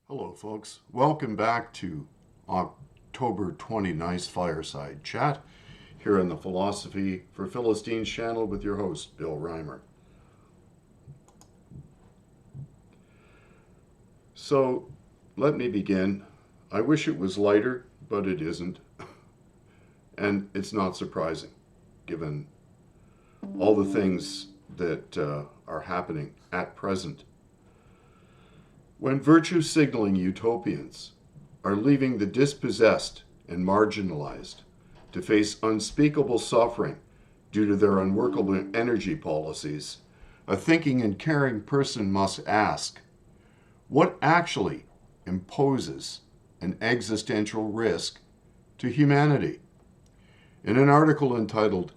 Hello, folks. Welcome back to October 29th Fireside Chat here on the Philosophy for Philistines channel with your host, Bill Reimer. So, let me begin. I wish it was lighter, but it isn't. And it's not surprising, given all the things that are happening at present. When virtue signaling utopians are leaving the dispossessed and marginalized to face unspeakable suffering due to their unworkable energy policies, a thinking and caring person must ask, what actually imposes an existential risk to humanity? In an article entitled,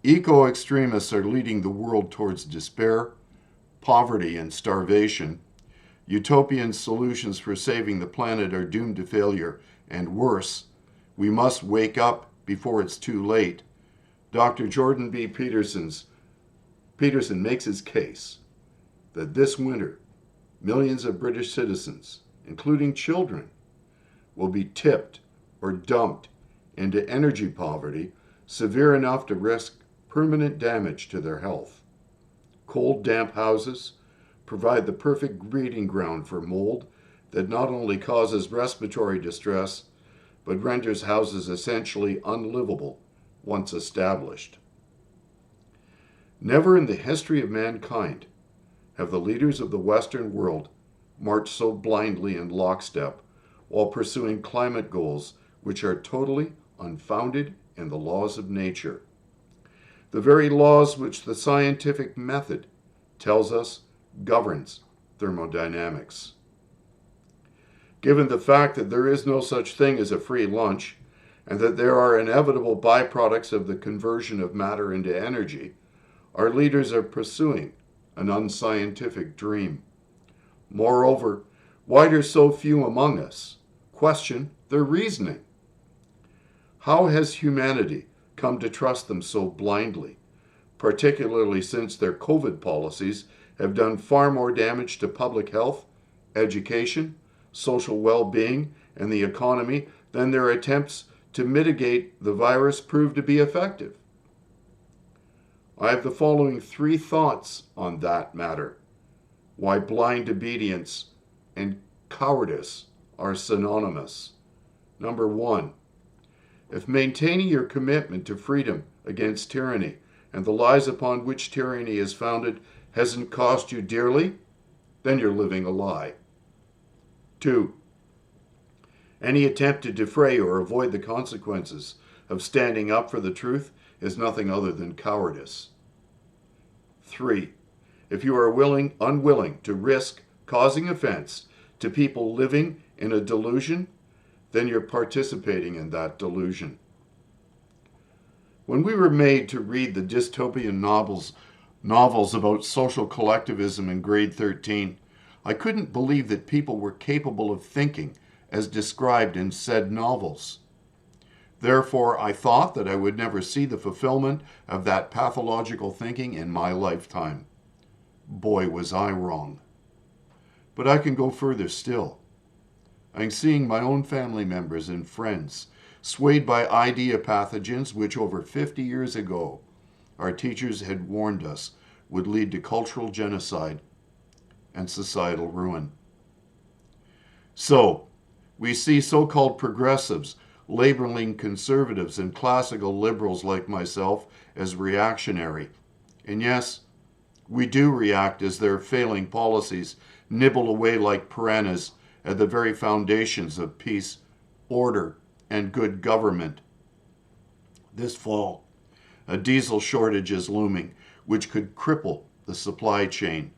Eco-Extremists Are Leading the World Towards Despair, Poverty, and Starvation, Utopian solutions for saving the planet are doomed to failure, and worse, we must wake up before it's too late. Dr. Jordan B. Peterson makes his case that this winter, millions of British citizens, including children, will be tipped or dumped into energy poverty severe enough to risk permanent damage to their health. Cold, damp houses provide the perfect breeding ground for mold that not only causes respiratory distress, but renders houses essentially unlivable once established. Never in the history of mankind have the leaders of the Western world marched so blindly in lockstep while pursuing climate goals which are totally unfounded in the laws of nature. The very laws which the scientific method tells us governs thermodynamics. Given the fact that there is no such thing as a free lunch, and that there are inevitable byproducts of the conversion of matter into energy, our leaders are pursuing an unscientific dream. Moreover, why do so few among us question their reasoning? How has humanity come to trust them so blindly, particularly since their COVID policies have done far more damage to public health, education, social well-being, and the economy than their attempts to mitigate the virus proved to be effective? I have the following 3 thoughts on that matter: why blind obedience and cowardice are synonymous. Number 1, if maintaining your commitment to freedom against tyranny and the lies upon which tyranny is founded hasn't cost you dearly, then you're living a lie. 2, any attempt to defray or avoid the consequences of standing up for the truth is nothing other than cowardice. 3, if you are unwilling to risk causing offense to people living in a delusion, then you're participating in that delusion. When we were made to read the dystopian novels about social collectivism in grade 13, I couldn't believe that people were capable of thinking as described in said novels. Therefore, I thought that I would never see the fulfillment of that pathological thinking in my lifetime. Boy, was I wrong. But I can go further still. I'm seeing my own family members and friends swayed by idea pathogens which over 50 years ago our teachers had warned us would lead to cultural genocide and societal ruin. So, we see so-called progressives labeling conservatives and classical liberals like myself as reactionary. And yes, we do react as their failing policies nibble away like piranhas at the very foundations of peace, order, and good government. This fall, a diesel shortage is looming, which could cripple the supply chain.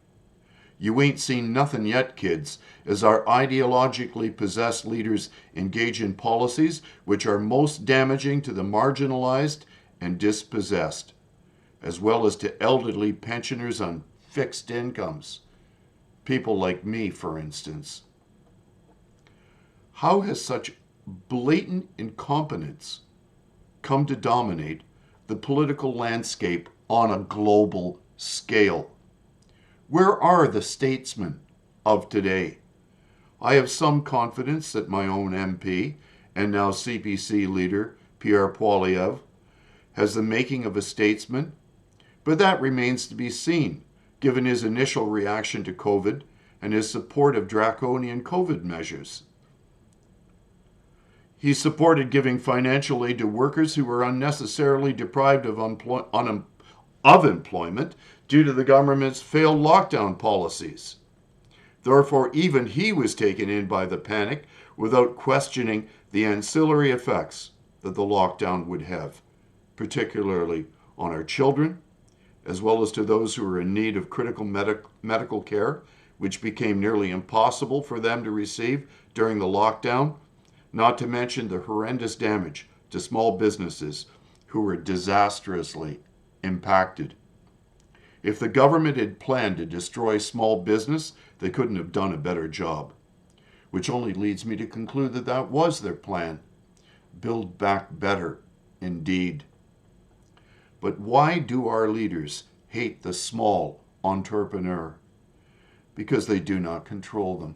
You ain't seen nothing yet, kids, as our ideologically possessed leaders engage in policies which are most damaging to the marginalized and dispossessed, as well as to elderly pensioners on fixed incomes. People like me, for instance. How has such blatant incompetence come to dominate the political landscape on a global scale? Where are the statesmen of today? I have some confidence that my own MP and now CPC leader, Pierre Poilievre, has the making of a statesman, but that remains to be seen, given his initial reaction to COVID and his support of draconian COVID measures. He supported giving financial aid to workers who were unnecessarily deprived of employment due to the government's failed lockdown policies. Therefore, even he was taken in by the panic without questioning the ancillary effects that the lockdown would have, particularly on our children, as well as to those who are in need of critical medical care, which became nearly impossible for them to receive during the lockdown, not to mention the horrendous damage to small businesses who were disastrously impacted. If the government had planned to destroy small business, they couldn't have done a better job, which only leads me to conclude that that was their plan. Build back better, indeed. But why do our leaders hate the small entrepreneur? Because they do not control them.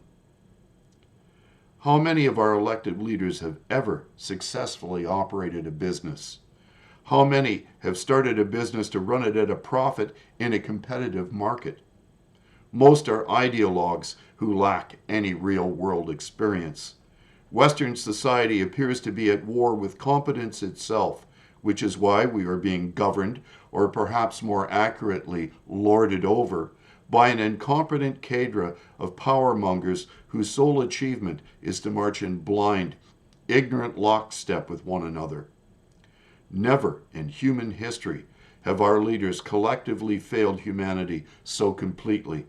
How many of our elected leaders have ever successfully operated a business? How many have started a business to run it at a profit in a competitive market? Most are ideologues who lack any real-world experience. Western society appears to be at war with competence itself, which is why we are being governed, or perhaps more accurately, lorded over, by an incompetent cadre of powermongers whose sole achievement is to march in blind, ignorant lockstep with one another. Never in human history have our leaders collectively failed humanity so completely,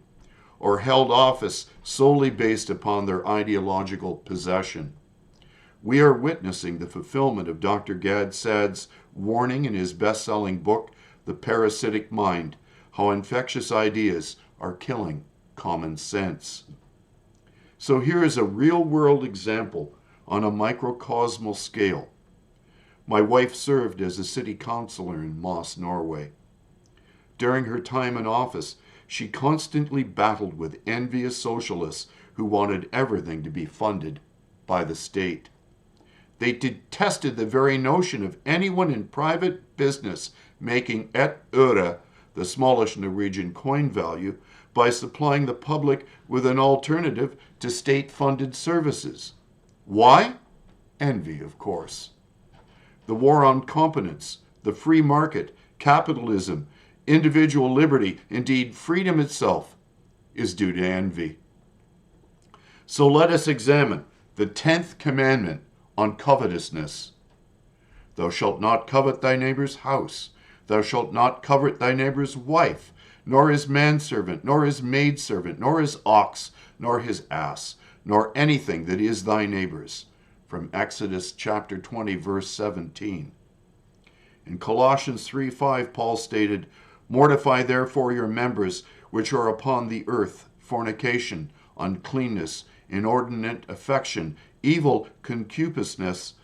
or held office solely based upon their ideological possession. We are witnessing the fulfillment of Dr. Gad Saad's warning in his best-selling book, The Parasitic Mind, How Infectious Ideas Are Killing Common Sense. So here is a real-world example on a microcosmal scale. My wife served as a city councillor in Moss, Norway. During her time in office, she constantly battled with envious socialists who wanted everything to be funded by the state. They detested the very notion of anyone in private business making ett øre, the smallish Norwegian coin value, by supplying the public with an alternative to state-funded services. Why? Envy, of course. The war on competence, the free market, capitalism, individual liberty, indeed freedom itself, is due to envy. So let us examine the 10th commandment on covetousness. Thou shalt not covet thy neighbor's house. Thou shalt not covet thy neighbor's wife, nor his manservant, nor his maidservant, nor his ox, nor his ass, nor anything that is thy neighbor's. From Exodus chapter 20, verse 17. In Colossians 3:5, Paul stated, Mortify therefore your members which are upon the earth, fornication, uncleanness, inordinate affection, evil concupiscence,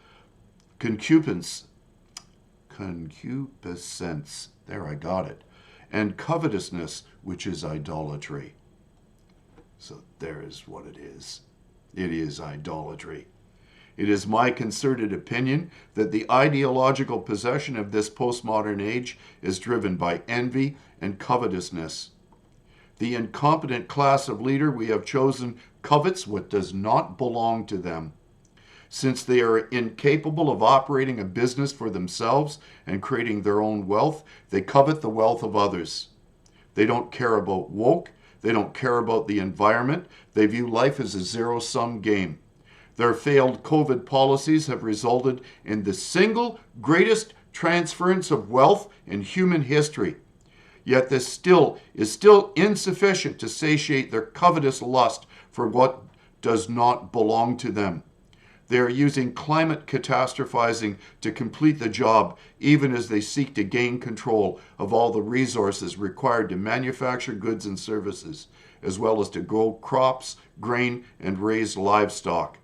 there I got it, and covetousness, which is idolatry. So there is what it is. It is idolatry. It is my concerted opinion that the ideological possession of this postmodern age is driven by envy and covetousness. The incompetent class of leader we have chosen covets what does not belong to them. Since they are incapable of operating a business for themselves and creating their own wealth, they covet the wealth of others. They don't care about woke. They don't care about the environment. They view life as a zero-sum game. Their failed COVID policies have resulted in the single greatest transference of wealth in human history. Yet this is still insufficient to satiate their covetous lust for what does not belong to them. They are using climate catastrophizing to complete the job, even as they seek to gain control of all the resources required to manufacture goods and services, as well as to grow crops, grain, and raise livestock.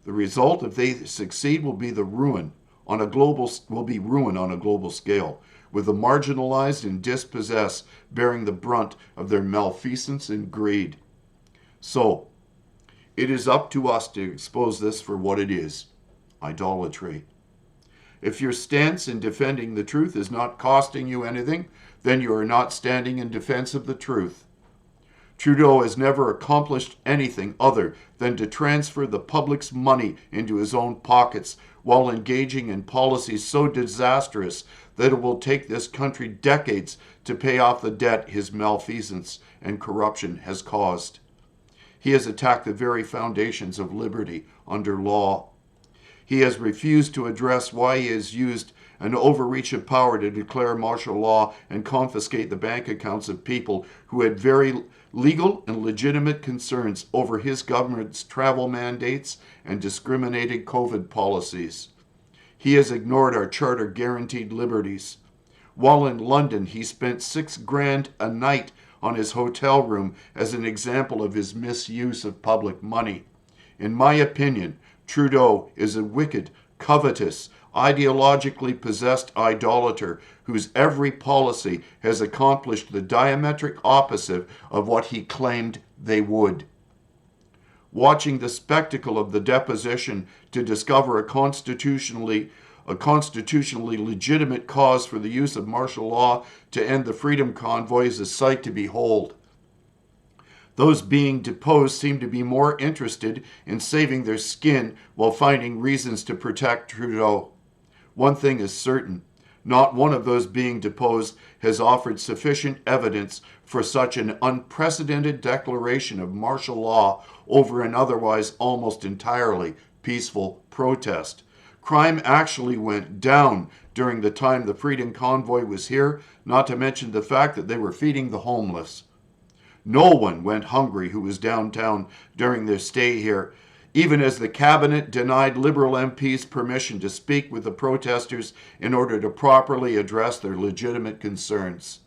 The result, if they succeed, will be ruin on a global scale, with the marginalized and dispossessed bearing the brunt of their malfeasance and greed. So, It is up to us to expose this for what it is, idolatry. If your stance in defending the truth is not costing you anything, then you are not standing in defense of the truth. Trudeau has never accomplished anything other than to transfer the public's money into his own pockets while engaging in policies so disastrous that it will take this country decades to pay off the debt his malfeasance and corruption has caused. He has attacked the very foundations of liberty under law. He has refused to address why he has used an overreach of power to declare martial law and confiscate the bank accounts of people who had very legal and legitimate concerns over his government's travel mandates and discriminating COVID policies. He has ignored our charter guaranteed liberties. While in London, he spent $6,000 a night on his hotel room as an example of his misuse of public money. In my opinion, Trudeau is a wicked, covetous, ideologically possessed idolater whose every policy has accomplished the diametric opposite of what he claimed they would. Watching the spectacle of the deposition to discover a constitutionally legitimate cause for the use of martial law to end the Freedom Convoy is a sight to behold. Those being deposed seem to be more interested in saving their skin while finding reasons to protect Trudeau. One thing is certain, not one of those being deposed has offered sufficient evidence for such an unprecedented declaration of martial law over an otherwise almost entirely peaceful protest. Crime actually went down during the time the Freedom Convoy was here, not to mention the fact that they were feeding the homeless. No one went hungry who was downtown during their stay here, even as the cabinet denied Liberal MPs permission to speak with the protesters in order to properly address their legitimate concerns.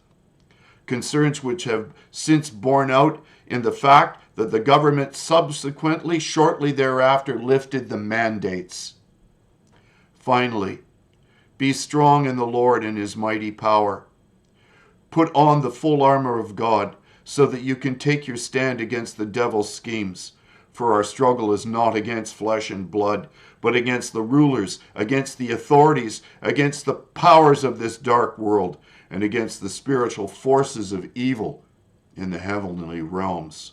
Concerns which have since borne out in the fact that the government subsequently, shortly thereafter, lifted the mandates. Finally, be strong in the Lord and his mighty power. Put on the full armor of God, so that you can take your stand against the devil's schemes. For our struggle is not against flesh and blood, but against the rulers, against the authorities, against the powers of this dark world, and against the spiritual forces of evil in the heavenly realms.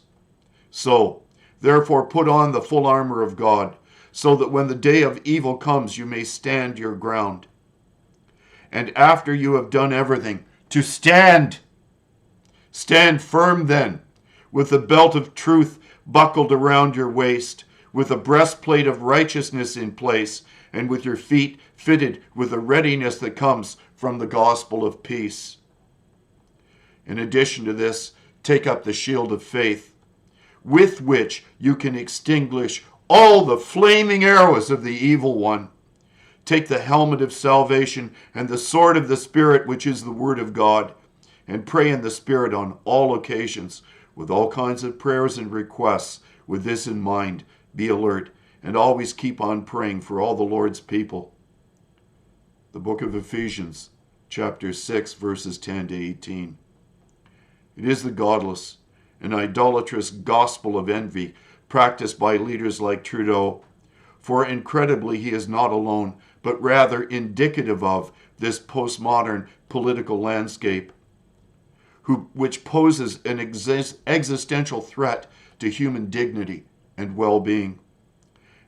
So, therefore, put on the full armor of God, so that when the day of evil comes, you may stand your ground. And after you have done everything, to stand! Stand firm then, with the belt of truth buckled around your waist, with a breastplate of righteousness in place, and with your feet fitted with the readiness that comes from the gospel of peace. In addition to this, take up the shield of faith, with which you can extinguish all the flaming arrows of the evil one. Take the helmet of salvation and the sword of the Spirit, which is the word of God, and pray in the Spirit on all occasions, with all kinds of prayers and requests. With this in mind, be alert, and always keep on praying for all the Lord's people. The book of Ephesians, chapter 6, verses 10 to 18. It is the godless and idolatrous gospel of envy practiced by leaders like Trudeau, for incredibly he is not alone, but rather indicative of this postmodern political landscape, which poses an existential threat to human dignity and well-being.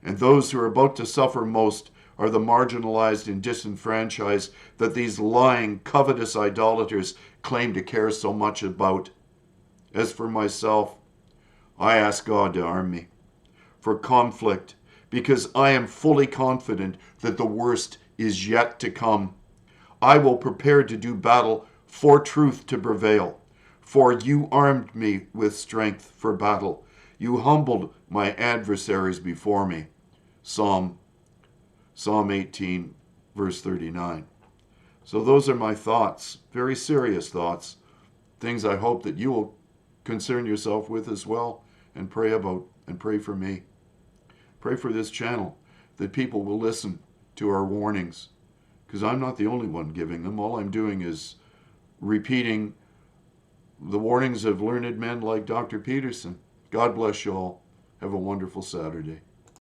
And those who are about to suffer most are the marginalized and disenfranchised that these lying, covetous idolaters claim to care so much about. As for myself, I ask God to arm me for conflict, because I am fully confident that the worst is yet to come. I will prepare to do battle for truth to prevail. For you armed me with strength for battle. You humbled my adversaries before me. Psalm 18, verse 39. So those are my thoughts, very serious thoughts, things I hope that you will concern yourself with as well and pray about and pray for me. Pray for this channel, that people will listen to our warnings, because I'm not the only one giving them. All I'm doing is repeating the warnings of learned men like Dr. Peterson. God bless you all. Have a wonderful Saturday.